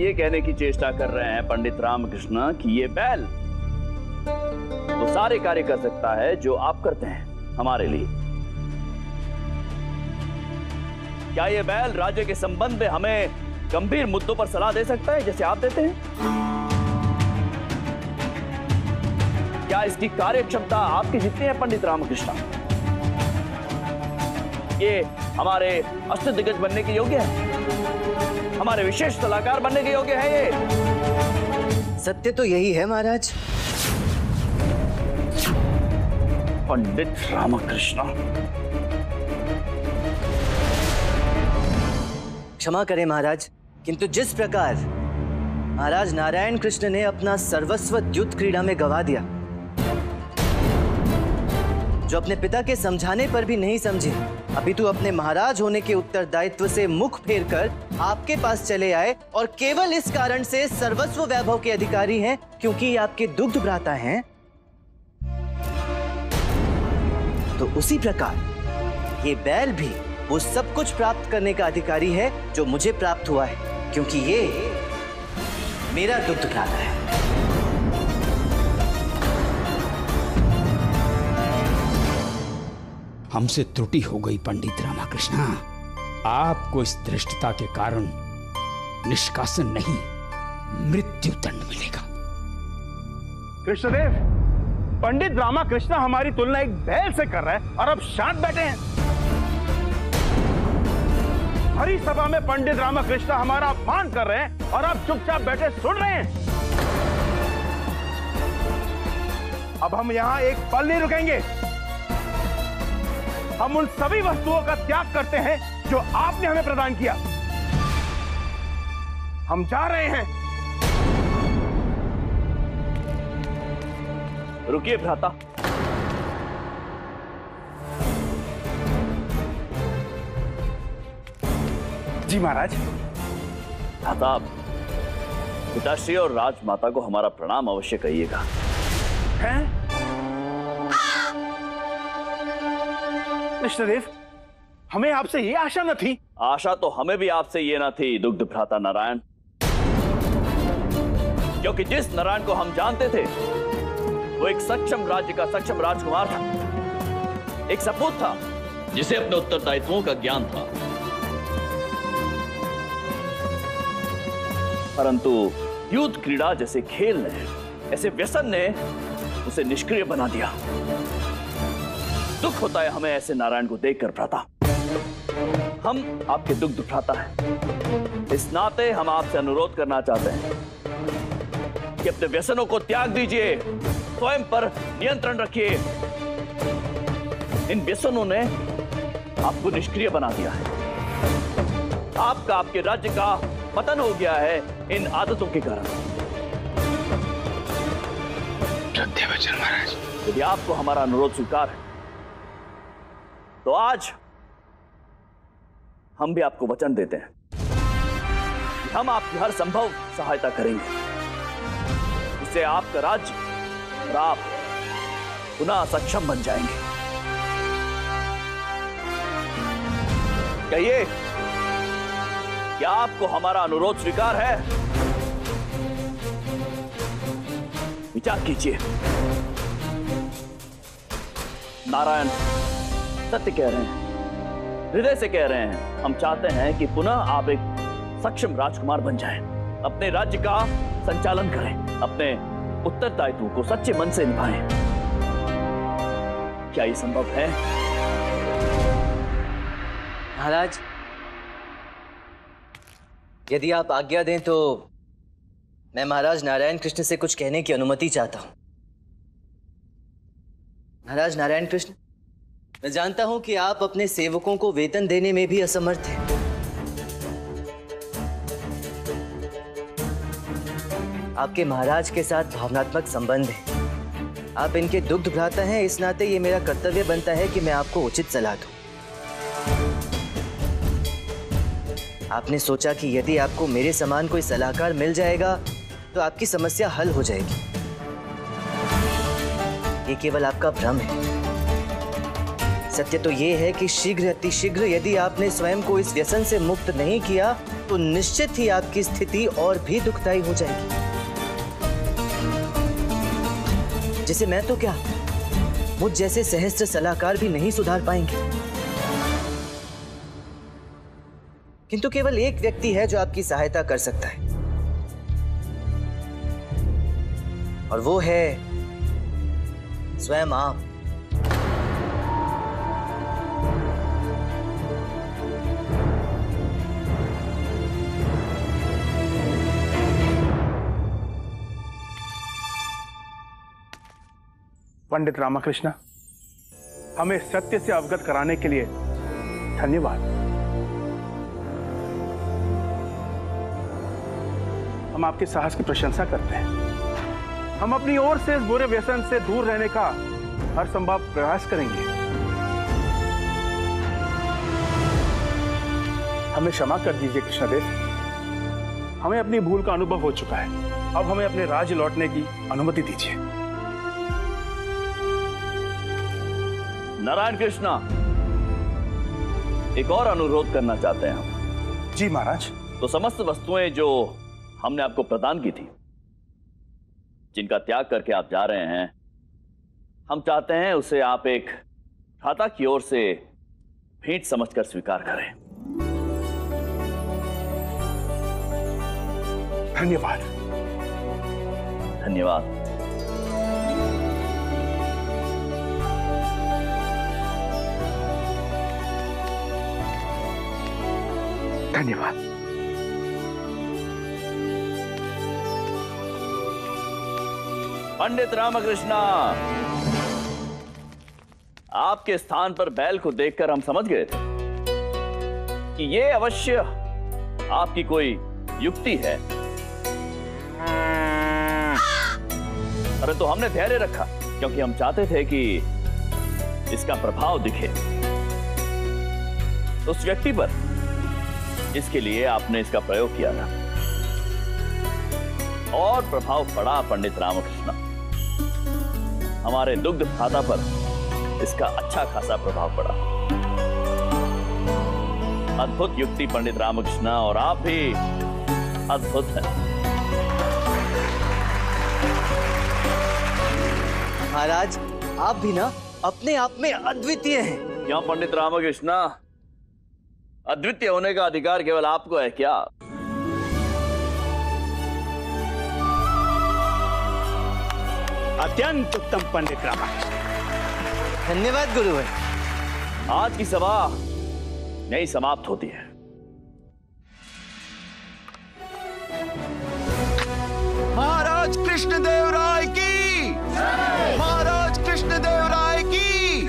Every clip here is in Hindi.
ये कहने की चेष्टा कर रहे हैं पंडित रामकृष्ण कि ये बैल वो सारे कार्य कर सकता है जो आप करते हैं हमारे लिए। क्या ये बैल राज्य के संबंध में हमें गंभीर मुद्दों पर सलाह दे सकता है जैसे आप देते हैं? क्या इसकी कार्य क्षमता आपकी जितनी है पंडित रामकृष्ण? ये हमारे अष्टदिग्गज बनने के योग्य है? हमारे विशेष सलाहकार बनने के योग्य है ये? सत्य तो यही है महाराज। पंडित रामकृष्ण, क्षमा करें महाराज, किंतु जिस प्रकार महाराज नारायण कृष्ण ने अपना सर्वस्व द्युत क्रीड़ा में गवा दिया, जो अपने पिता के समझाने पर भी नहीं समझे, अपितु अपने महाराज होने के उत्तरदायित्व से मुख फेरकर आपके पास चले आए और केवल इस कारण से सर्वस्व वैभव के अधिकारी हैं क्योंकि ये आपके दुग्ध भ्राता हैं, तो उसी प्रकार ये बैल भी वो सब कुछ प्राप्त करने का अधिकारी है जो मुझे प्राप्त हुआ है, क्योंकि ये मेरा दुग्ध भ्राता है। हमसे त्रुटि हो गई पंडित रामकृष्ण। आपको इस धृष्टता के कारण निष्कासन नहीं, मृत्यु दंड मिलेगा। कृष्णदेव, पंडित रामकृष्ण हमारी तुलना एक बैल से कर रहा है और अब शांत बैठे हैं। हरी सभा में पंडित रामकृष्ण हमारा अपमान कर रहे हैं और आप चुपचाप बैठे सुन रहे हैं। अब हम यहाँ एक पल नहीं रुकेंगे। हम उन सभी वस्तुओं का त्याग करते हैं जो आपने हमें प्रदान किया। हम जा रहे हैं। रुकिए भ्राता, जी महाराज। भ्राता, पिताश्री और राजमाता को हमारा प्रणाम अवश्य कहिएगा। हैं? कृष्णदेव, हमें आपसे ये आशा न थी। आशा तो हमें भी आपसे ये ना थी दुग्ध भ्राता नारायण, क्योंकि जिस नारायण को हम जानते थे वो एक सक्षम राज्य का सक्षम राजकुमार था, एक सपूत था जिसे अपने उत्तरदायित्वों का ज्ञान था। परंतु युद्ध क्रीड़ा जैसे खेल ने, ऐसे व्यसन ने उसे निष्क्रिय बना दिया। दुख होता है हमें ऐसे नारायण को देखकर भ्राता। हम आपके दुग्ध भ्राता हैं, इस नाते हम आपसे अनुरोध करना चाहते हैं कि अपने व्यसनों को त्याग दीजिए, स्वयं पर नियंत्रण रखिए। इन व्यसनों ने आपको निष्क्रिय बना दिया है। आपका, आपके राज्य का पतन हो गया है इन आदतों के कारण। सत्य वचन महाराज। यदि आपको हमारा अनुरोध स्वीकार है तो आज हम भी आपको वचन देते हैं कि हम आपकी हर संभव सहायता करेंगे, इससे आपका राज्य और आप पुनः सक्षम बन जाएंगे। कहिए, क्या आपको हमारा अनुरोध स्वीकार है? विचार कीजिए। नारायण सत्य कह रहे हैं, हृदय से कह रहे हैं। हम चाहते हैं कि पुनः आप एक सक्षम राजकुमार बन जाएं, अपने राज्य का संचालन करें, अपने उत्तरदायित्व को सच्चे मन से निभाएं। क्या ये संभव है? महाराज, यदि आप आज्ञा दें तो मैं महाराज नारायण कृष्ण से कुछ कहने की अनुमति चाहता हूं। महाराज नारायण कृष्ण, मैं जानता हूं कि आप अपने सेवकों को वेतन देने में भी असमर्थ हैं। आपके महाराज के साथ भावनात्मक संबंध है। आप इनके दुग्ध भ्राता हैं, इस नाते ये मेरा कर्तव्य बनता है कि मैं आपको उचित सलाह दूं। आपने सोचा कि यदि आपको मेरे समान कोई सलाहकार मिल जाएगा तो आपकी समस्या हल हो जाएगी। ये केवल आपका भ्रम है। सत्य तो ये है कि शीघ्र अतिशीघ्र यदि आपने स्वयं को इस व्यसन से मुक्त नहीं किया तो निश्चित ही आपकी स्थिति और भी दुखदायी हो जाएगी, जिसे मैं तो क्या, मुझ जैसे सहस्त्र सलाहकार भी नहीं सुधार पाएंगे। किंतु केवल एक व्यक्ति है जो आपकी सहायता कर सकता है, और वो है स्वयं आप। पंडित रामकृष्ण, हमें सत्य से अवगत कराने के लिए धन्यवाद। हम आपके साहस की प्रशंसा करते हैं। हम अपनी ओर से इस बुरे व्यसन से दूर रहने का हर संभव प्रयास करेंगे। हमें क्षमा कर दीजिए कृष्णदेव, हमें अपनी भूल का अनुभव हो चुका है। अब हमें अपने राज्य लौटने की अनुमति दीजिए। नारायण कृष्णा, एक और अनुरोध करना चाहते हैं हम। जी महाराज। तो समस्त वस्तुएं जो हमने आपको प्रदान की थी, जिनका त्याग करके आप जा रहे हैं, हम चाहते हैं उसे आप एक भ्राता की ओर से भेंट समझकर स्वीकार करें। धन्यवाद। धन्यवाद। धन्यवाद। पंडित रामकृष्णा, आपके स्थान पर बैल को देखकर हम समझ गए थे कि ये अवश्य आपकी कोई युक्ति है, परंतु हमने धैर्य रखा क्योंकि हम चाहते थे कि इसका प्रभाव दिखे उस व्यक्ति पर जिसके लिए आपने इसका प्रयोग किया था, और प्रभाव पड़ा। पंडित रामकृष्ण, हमारे दुग्ध खाता पर इसका अच्छा खासा प्रभाव पड़ा। अद्भुत युक्ति पंडित रामकृष्ण, और आप भी अद्भुत हैं। महाराज, आप भी ना अपने आप में अद्वितीय हैं। क्यों पंडित रामकृष्ण, अद्वितीय होने का अधिकार केवल आपको है क्या? अत्यंत उत्तम पंडित रामकृष्ण। धन्यवाद गुरुवर। आज की सभा यहीं समाप्त होती है। महाराज कृष्णदेव राय की, महाराज कृष्णदेव राय की,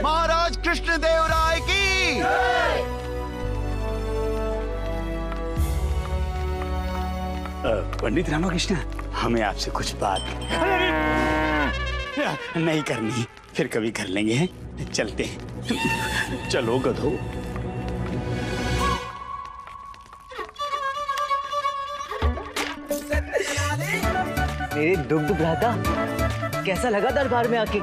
महाराज कृष्णदेव राय की। पंडित रामकृष्ण, हमें आपसे कुछ बात नहीं करनी, फिर कभी कर लेंगे। चलते हैं। चलो गधो। मेरे दुग्ध भ्राता, कैसा लगा दरबार में आके?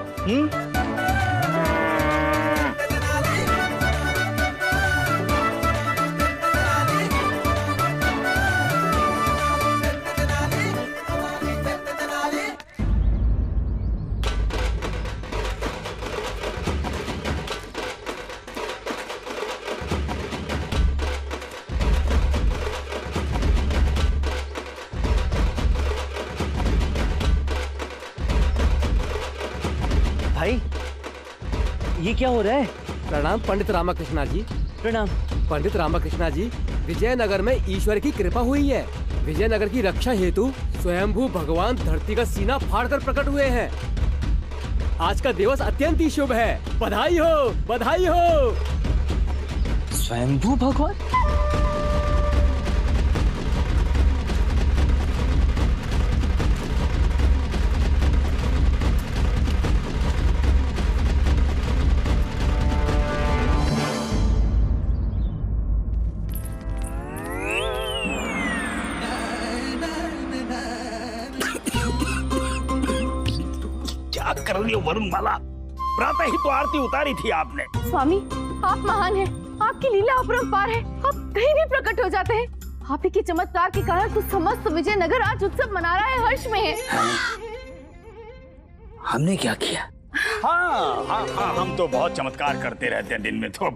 भाई, ये क्या हो रहा है? प्रणाम पंडित रामकृष्णा जी। प्रणाम। पंडित रामकृष्णा जी, विजयनगर में ईश्वर की कृपा हुई है। विजयनगर की रक्षा हेतु स्वयंभू भगवान धरती का सीना फाड़कर प्रकट हुए हैं। आज का दिवस अत्यंत ही शुभ है। बधाई हो, बधाई हो। स्वयंभू भगवान? कर रही हो वरुणमाला? प्रातः ही तो आरती उतारी थी आपने। स्वामी, आप महान हैं, आपकी लीला अपरंपार है, आप कहीं भी प्रकट हो जाते हैं। आप ही के चमत्कार के कारण तो समस्त विजयनगर आज उत्सव मना रहा है, हर्ष में है। हमने क्या किया? हाँ, हम तो बहुत चमत्कार करते रहते हैं, दिन में तो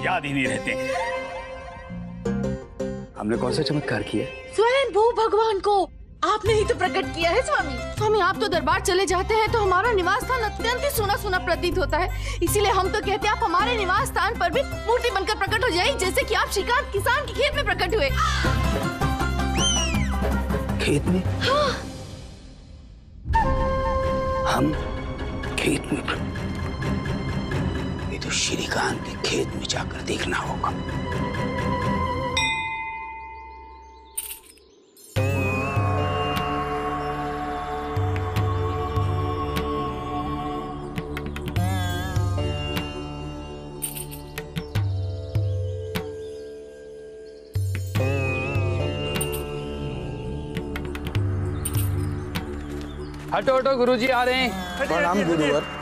याद ही नहीं रहते। हमने कौन सा चमत्कार किया? स्वयं भू भगवान को आपने ही तो प्रकट किया है स्वामी। स्वामी, आप तो दरबार चले जाते हैं तो हमारा निवास स्थान अत्यंत ही सुना सुना प्रतीत होता है, इसीलिए हम तो कहते हैं आप हमारे निवास स्थान पर भी मूर्ति बनकर प्रकट हो जाइए, जैसे कि आप श्रीकांत किसान के खेत में प्रकट हुए। खेत में? हाँ। हम खेत में? ये तो श्रीकांत के खेत में जाकर देखना होगा। हटो हटो, गुरुजी आ रहे हैं। प्रणाम गुरुवर।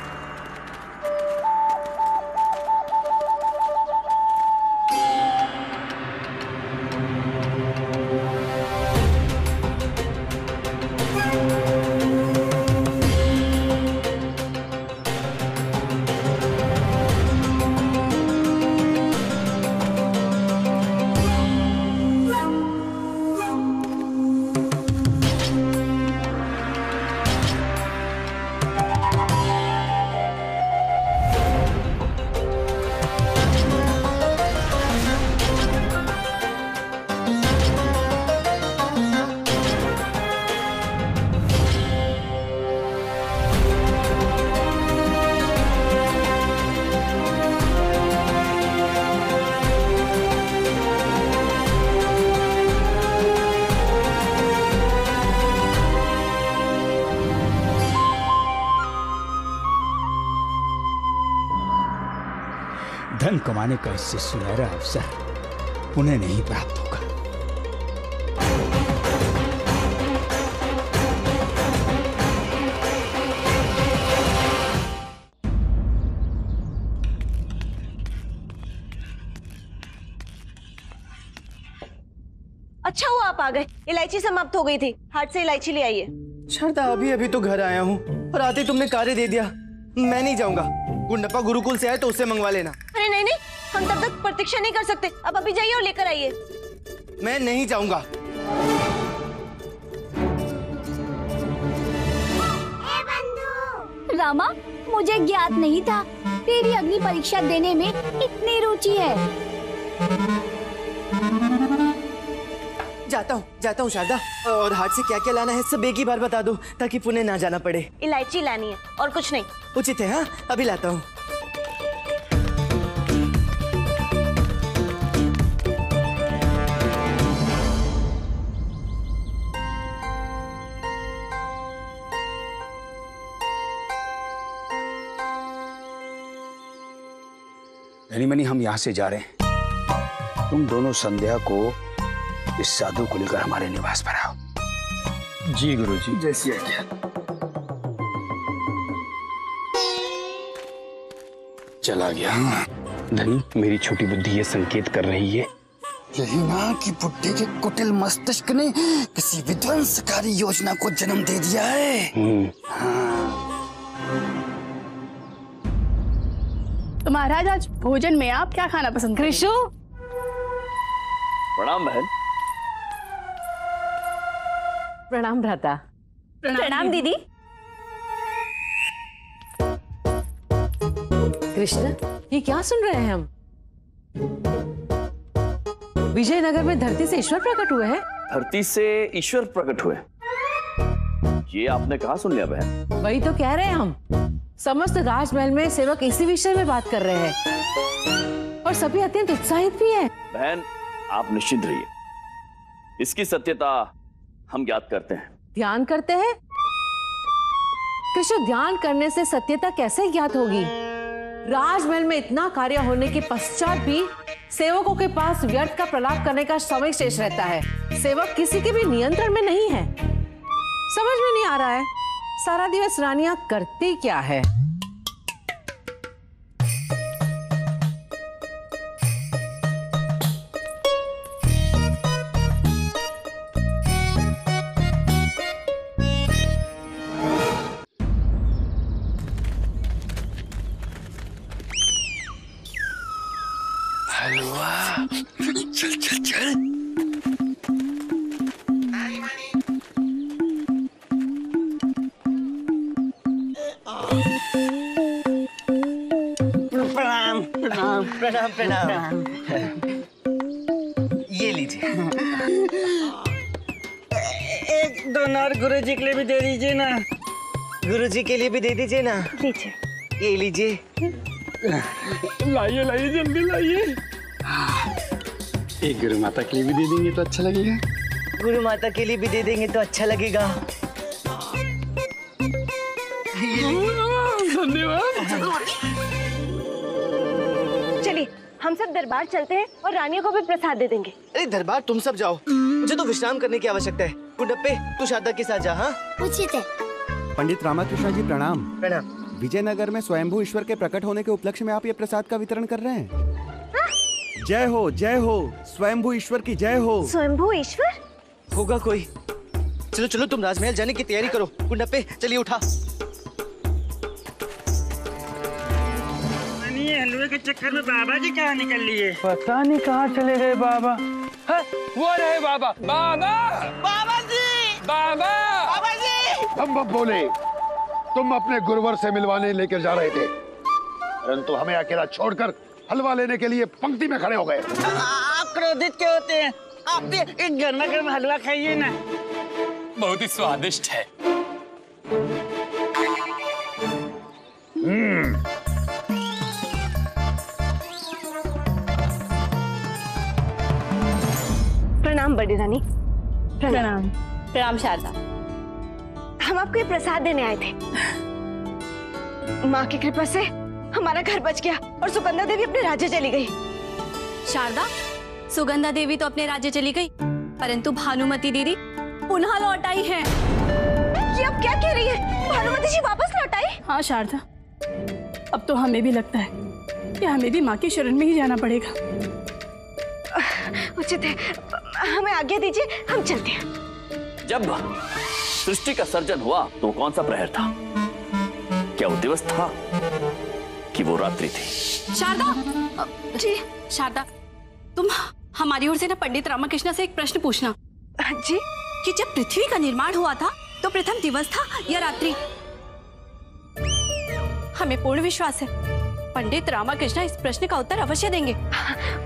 धन कमाने का इससे सुनहरा अवसर उन्हें नहीं प्राप्त होगा। अच्छा हुआ आप आ गए, इलायची समाप्त हो गई थी, हाट से इलायची ले आइए। शारदा, अभी अभी तो घर आया हूँ और आते तुमने कार्य दे दिया। मैं नहीं जाऊंगा। गुंडप्पा गुरुकुल से आए तो उससे मंगवा लेना। अरे नहीं नहीं, हम तब तक प्रतीक्षा नहीं कर सकते, अब अभी जाइए और लेकर आइए। मैं नहीं जाऊंगा। रामा, मुझे ज्ञात नहीं था तेरी अग्नि परीक्षा देने में इतनी रुचि है। जाता हूँ शारदा, और हाट से क्या क्या लाना है सब एक ही बार बता दो ताकि पुणे ना जाना पड़े। इलायची लानी है और कुछ नहीं। उचित है, हाँ अभी लाता हूँ। धनीमनी, हम यहाँ से जा रहे हैं। तुम दोनों संध्या को इस साधु को लेकर हमारे निवास पर आओ। जी गुरुजी। जैसी आज्ञा। चला गया। धनी, मेरी छोटी बुद्धि ये संकेत कर रही है यही ना कि बुड्ढे के कुटिल मस्तिष्क ने किसी विध्वंसकारी योजना को जन्म दे दिया है। तो महाराज, आज भोजन में आप क्या खाना पसंद करें? कृष्ण। प्रणाम बहन। प्रणाम भ्राता। प्रणाम दीदी। कृष्ण, ये क्या सुन रहे हैं हम? विजयनगर में धरती से ईश्वर प्रकट हुए हैं। धरती से ईश्वर प्रकट हुए, ये आपने कहाँ सुन लिया बहन? वही तो कह रहे हैं हम। समस्त राजमहल में सेवक इसी विषय में बात कर रहे हैं और सभी अत्यंत उत्साहित भी हैं। बहन, आप निश्चिंत रहिए, इसकी सत्यता हम ज्ञात करते हैं। ध्यान करते हैं? कृष्ण, ध्यान करने से सत्यता कैसे ज्ञात होगी? राजमहल में इतना कार्य होने के पश्चात भी सेवकों के पास व्यर्थ का प्रलाप करने का समय शेष रहता है। सेवक किसी के भी नियंत्रण में नहीं है। समझ में नहीं आ रहा है सारा दिवस रानियां करती क्या है। हलवा। चल चल चल। प्रणाम प्रणाम प्रणाम प्रणाम। ये लीजिए। एक दोनों और गुरुजी के लिए भी दे दीजिए ना। गुरुजी के लिए भी दे दीजिए ना। दीजिए। ये लीजिए। लाइए लाइए जल्दी लाइए। एक गुरु माता के लिए भी दे देंगे तो अच्छा लगेगा। गुरु माता के लिए भी दे देंगे तो अच्छा लगेगा। धन्यवाद। चलिए हम सब दरबार चलते हैं और रानियों को भी प्रसाद दे देंगे। अरे दरबार तुम सब जाओ, मुझे तो विश्राम करने की आवश्यकता है। गुड्डप्पे तू शारदा के साथ जा। हाँ उचित है। पंडित रामाकृष्ण जी प्रणाम। प्रणाम। विजयनगर में स्वयंभू ईश्वर के प्रकट होने के उपलक्ष्य में आप ये प्रसाद का वितरण कर रहे हैं। जय हो स्वयंभू ईश्वर की जय हो। स्वयंभू ईश्वर होगा कोई। चलो चलो तुम राजमहल जाने की तैयारी करो। गुड्डप्पे चलिए उठा। हलवे के चक्कर में बाबा जी कहाँ निकल लिए? पता नहीं कहाँ चले गए बाबा। है, वो रहे बाबा। बाबा बाबा जी बाबा बाबा जी। हम बोले तुम अपने गुरुवर से मिलवाने लेकर जा रहे थे, परंतु हमें अकेला छोड़कर हलवा लेने के लिए पंक्ति में खड़े हो गए। आप क्रोधित क्यों होते हैं? आप भी एक गर्मा गर्म हलवा खाइए ना। बहुत ही स्वादिष्ट है। प्रणाम बड़ी रानी। प्रणाम। प्रणाम शारदा। हम आपको ये प्रसाद देने आए थे। माँ की कृपा से हमारा घर बच गया और सुगंधा देवी अपने राज्य चली गई। शारदा, सुगंधा देवी तो अपने राज्य चली गई, परंतु भानुमति दीदी पुनः लौट आई हैं। ये अब क्या कह रही है? भानुमति जी वापस लौट आई? हाँ शारदा, अब तो हमें भी लगता है कि हमें भी माँ की शरण में ही जाना पड़ेगा। उचित है, हमें आज्ञा दीजिए, हम चलते हैं। जब सृष्टि का सर्जन हुआ तो कौन सा प्रहर था? क्या वो दिवस था कि वो रात्रि थी? शारदा जी, शारदा तुम हमारी ओर से ना पंडित रामाकृष्ण से एक प्रश्न पूछना जी, कि जब पृथ्वी का निर्माण हुआ था तो प्रथम दिवस था या रात्रि? हमें पूर्ण विश्वास है पंडित रामाकृष्ण इस प्रश्न का उत्तर अवश्य देंगे।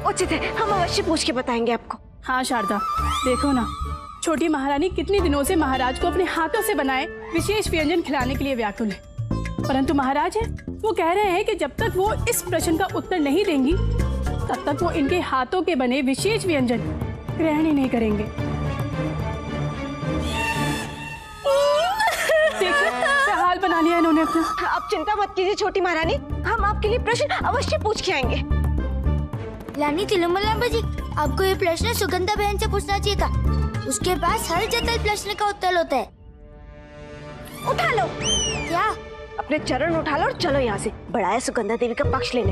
उचित है, हम अवश्य पूछ के बताएंगे आपको। हाँ शारदा, देखो ना, छोटी महारानी कितने दिनों से महाराज को अपने हाथों से बनाए विशेष व्यंजन खिलाने के लिए व्याकुल है, परंतु महाराज है वो कह रहे हैं कि जब तक वो इस प्रश्न का उत्तर नहीं देंगी तब तक वो इनके हाथों के बने विशेष व्यंजन ग्रहण ही नहीं करेंगे। देखिए क्या हाल बना लिया इन्होंने अपना। आप चिंता मत कीजिए छोटी महारानी, हम आपके लिए प्रश्न अवश्य पूछ के आएंगे। रानी तिरुमलांबा जी, आपको ये प्रश्न सुगंधा बहन से पूछना चाहिए था। उसके पास हर जटिल प्रश्न का उत्तर होता है। उठा लो। क्या? अपने चरण उठा लो और चलो यहाँ से। बड़ा है सुगंधा देवी का पक्ष लेने।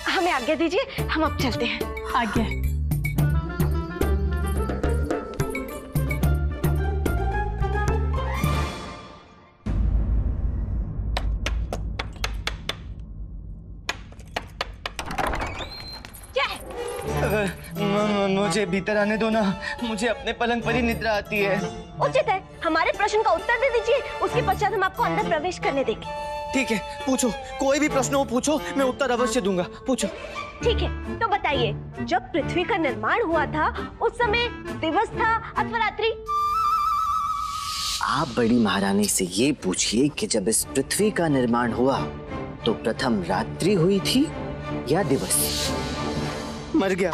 हमें आज्ञा दीजिए, हम अब चलते हैं। आज्ञा। मुझे भीतर आने दो ना, मुझे अपने पलंग पर ही निद्रा आती है। उचित है, हमारे प्रश्न का उत्तर दे दीजिए, उसके पश्चात हम आपको अंदर प्रवेश करने देंगे। ठीक है, पूछो, कोई भी प्रश्न हो पूछो, मैं उत्तर अवश्य दूंगा। पूछो। ठीक है, तो बताइए, जब पृथ्वी का निर्माण हुआ था उस समय दिवस था अथवा रात्रि? आप बड़ी महारानी से ये पूछिए कि जब इस पृथ्वी का निर्माण हुआ तो प्रथम रात्रि हुई थी या दिवस? मर गया,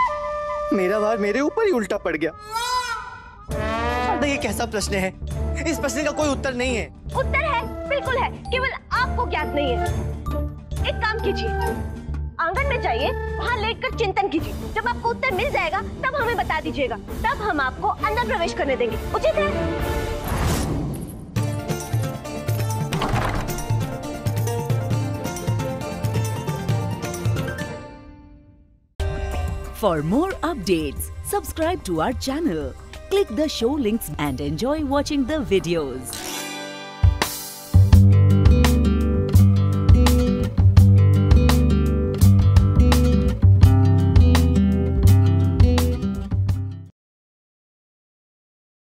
मेरा वार मेरे ऊपर ही उल्टा पड़ गया। ये कैसा प्रश्न है? इस प्रश्न का कोई उत्तर नहीं है। उत्तर है, बिल्कुल है, केवल आपको ज्ञात नहीं है। एक काम कीजिए, आंगन में जाइए, वहाँ लेटकर चिंतन कीजिए। जब आपको उत्तर मिल जाएगा तब हमें बता दीजिएगा, तब हम आपको अंदर प्रवेश करने देंगे। उचित है? For more updates, subscribe to our channel, click the show links and enjoy watching the videos.